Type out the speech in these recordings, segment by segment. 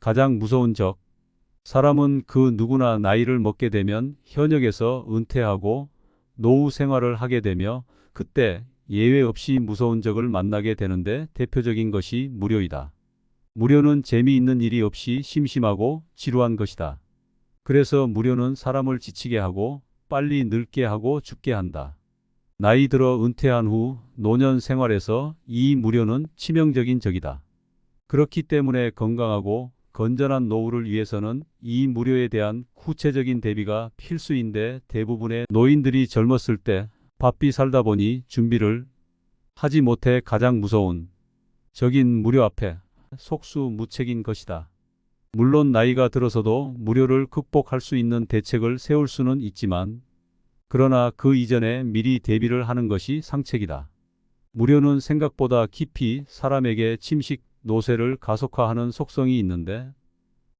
가장 무서운 적. 사람은 그 누구나 나이를 먹게 되면 현역에서 은퇴하고 노후 생활을 하게 되며 그때 예외 없이 무서운 적을 만나게 되는데 대표적인 것이 무료이다. 무료는 재미있는 일이 없이 심심하고 지루한 것이다. 그래서 무료는 사람을 지치게 하고 빨리 늙게 하고 죽게 한다. 나이 들어 은퇴한 후 노년 생활에서 이 무료는 치명적인 적이다. 그렇기 때문에 건강하고 건전한 노후를 위해서는 이 무료에 대한 구체적인 대비가 필수인데 대부분의 노인들이 젊었을 때 바삐 살다 보니 준비를 하지 못해 가장 무서운 적인 무료 앞에 속수무책인 것이다. 물론 나이가 들어서도 무료를 극복할 수 있는 대책을 세울 수는 있지만 그러나 그 이전에 미리 대비를 하는 것이 상책이다. 무료는 생각보다 깊이 사람에게 침식 노쇠를 가속화하는 속성이 있는데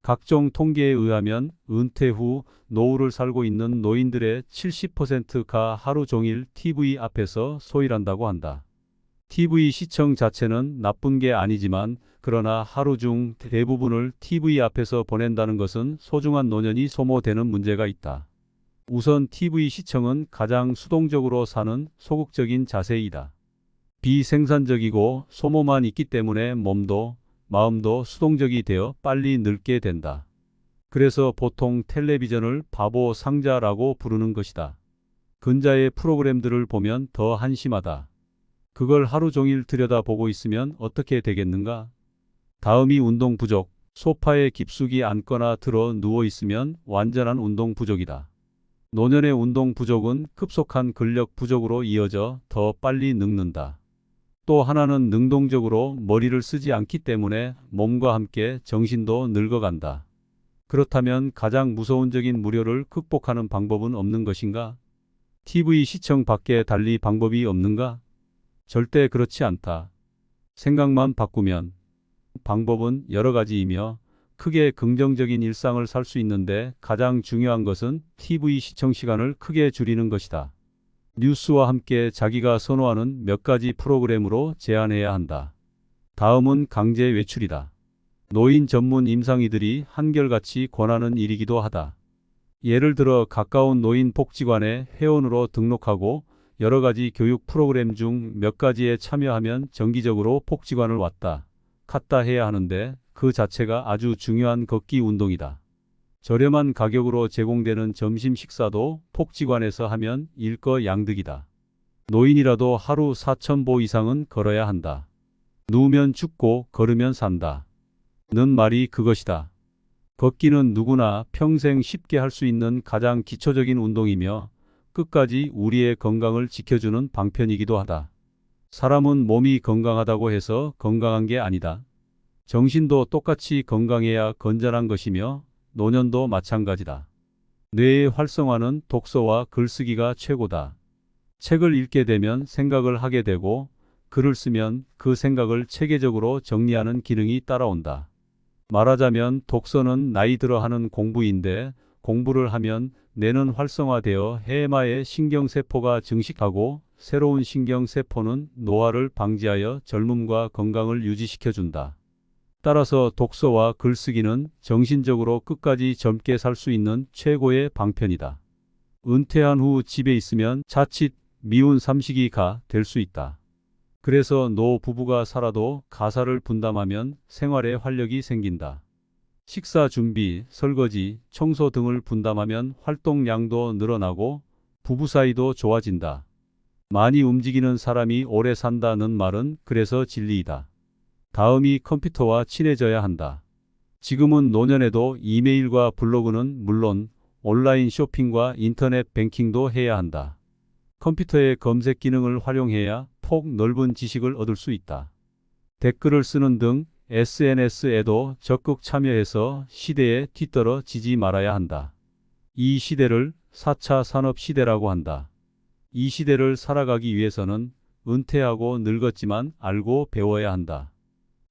각종 통계에 의하면 은퇴 후 노후를 살고 있는 노인들의 70%가 하루 종일 TV 앞에서 소일한다고 한다. TV 시청 자체는 나쁜 게 아니지만 그러나 하루 중 대부분을 TV 앞에서 보낸다는 것은 소중한 노년이 소모되는 문제가 있다. 우선 TV 시청은 가장 수동적으로 사는 소극적인 자세이다. 비생산적이고 소모만 있기 때문에 몸도 마음도 수동적이 되어 빨리 늙게 된다. 그래서 보통 텔레비전을 바보 상자라고 부르는 것이다. 근자의 프로그램들을 보면 더 한심하다. 그걸 하루 종일 들여다보고 있으면 어떻게 되겠는가? 다음이 운동 부족. 소파에 깊숙이 앉거나 들어 누워 있으면 완전한 운동 부족이다. 노년의 운동 부족은 급속한 근력 부족으로 이어져 더 빨리 늙는다. 또 하나는 능동적으로 머리를 쓰지 않기 때문에 몸과 함께 정신도 늙어간다. 그렇다면 가장 무서운 적인 무료를 극복하는 방법은 없는 것인가? TV 시청 밖에 달리 방법이 없는가? 절대 그렇지 않다. 생각만 바꾸면 방법은 여러 가지이며 크게 긍정적인 일상을 살 수 있는데 가장 중요한 것은 TV 시청 시간을 크게 줄이는 것이다. 뉴스와 함께 자기가 선호하는 몇 가지 프로그램으로 제한해야 한다. 다음은 강제 외출이다. 노인 전문 임상의들이 한결같이 권하는 일이기도 하다. 예를 들어 가까운 노인 복지관에 회원으로 등록하고 여러 가지 교육 프로그램 중 몇 가지에 참여하면 정기적으로 복지관을 왔다 갔다 해야 하는데 그 자체가 아주 중요한 걷기 운동이다. 저렴한 가격으로 제공되는 점심 식사도 복지관에서 하면 일거양득이다. 노인이라도 하루 4,000보 이상은 걸어야 한다. 누우면 죽고 걸으면 산다. 는 말이 그것이다. 걷기는 누구나 평생 쉽게 할 수 있는 가장 기초적인 운동이며 끝까지 우리의 건강을 지켜주는 방편이기도 하다. 사람은 몸이 건강하다고 해서 건강한 게 아니다. 정신도 똑같이 건강해야 건전한 것이며 노년도 마찬가지다. 뇌의 활성화는 독서와 글쓰기가 최고다. 책을 읽게 되면 생각을 하게 되고 글을 쓰면 그 생각을 체계적으로 정리하는 기능이 따라온다. 말하자면 독서는 나이 들어 하는 공부인데 공부를 하면 뇌는 활성화되어 해마의 신경세포가 증식하고 새로운 신경세포는 노화를 방지하여 젊음과 건강을 유지시켜준다. 따라서 독서와 글쓰기는 정신적으로 끝까지 젊게 살 수 있는 최고의 방편이다. 은퇴한 후 집에 있으면 자칫 미운 삼식이가 될 수 있다. 그래서 노 부부가 살아도 가사를 분담하면 생활에 활력이 생긴다. 식사 준비, 설거지, 청소 등을 분담하면 활동량도 늘어나고 부부 사이도 좋아진다. 많이 움직이는 사람이 오래 산다는 말은 그래서 진리이다. 다음이 컴퓨터와 친해져야 한다. 지금은 노년에도 이메일과 블로그는 물론 온라인 쇼핑과 인터넷 뱅킹도 해야 한다. 컴퓨터의 검색 기능을 활용해야 폭 넓은 지식을 얻을 수 있다. 댓글을 쓰는 등 SNS에도 적극 참여해서 시대에 뒤떨어지지 말아야 한다. 이 시대를 4차 산업 시대라고 한다. 이 시대를 살아가기 위해서는 은퇴하고 늙었지만 알고 배워야 한다.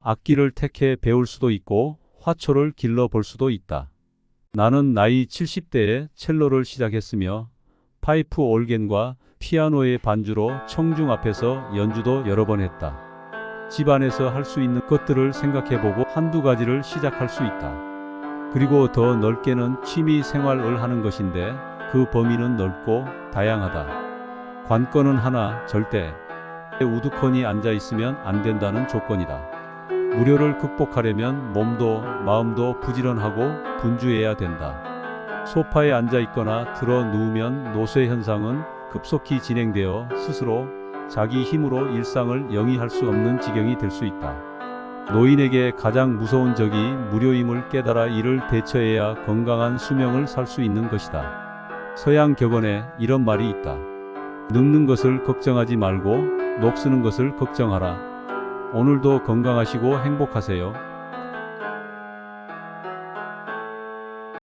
악기를 택해 배울 수도 있고 화초를 길러 볼 수도 있다. 나는 나이 70대에 첼로를 시작했으며 파이프 올겐과 피아노의 반주로 청중 앞에서 연주도 여러 번 했다. 집안에서 할 수 있는 것들을 생각해보고 한두 가지를 시작할 수 있다. 그리고 더 넓게는 취미 생활을 하는 것인데 그 범위는 넓고 다양하다. 관건은 하나, 절대 우두커니 앉아 있으면 안 된다는 조건이다. 무료를 극복하려면 몸도 마음도 부지런하고 분주해야 된다. 소파에 앉아 있거나 들어 누우면 노쇠 현상은 급속히 진행되어 스스로 자기 힘으로 일상을 영위할 수 없는 지경이 될 수 있다. 노인에게 가장 무서운 적이 무료임을 깨달아 이를 대처해야 건강한 수명을 살 수 있는 것이다. 서양 격언에 이런 말이 있다. 늙는 것을 걱정하지 말고 녹쓰는 것을 걱정하라. 오늘도 건강하시고 행복하세요.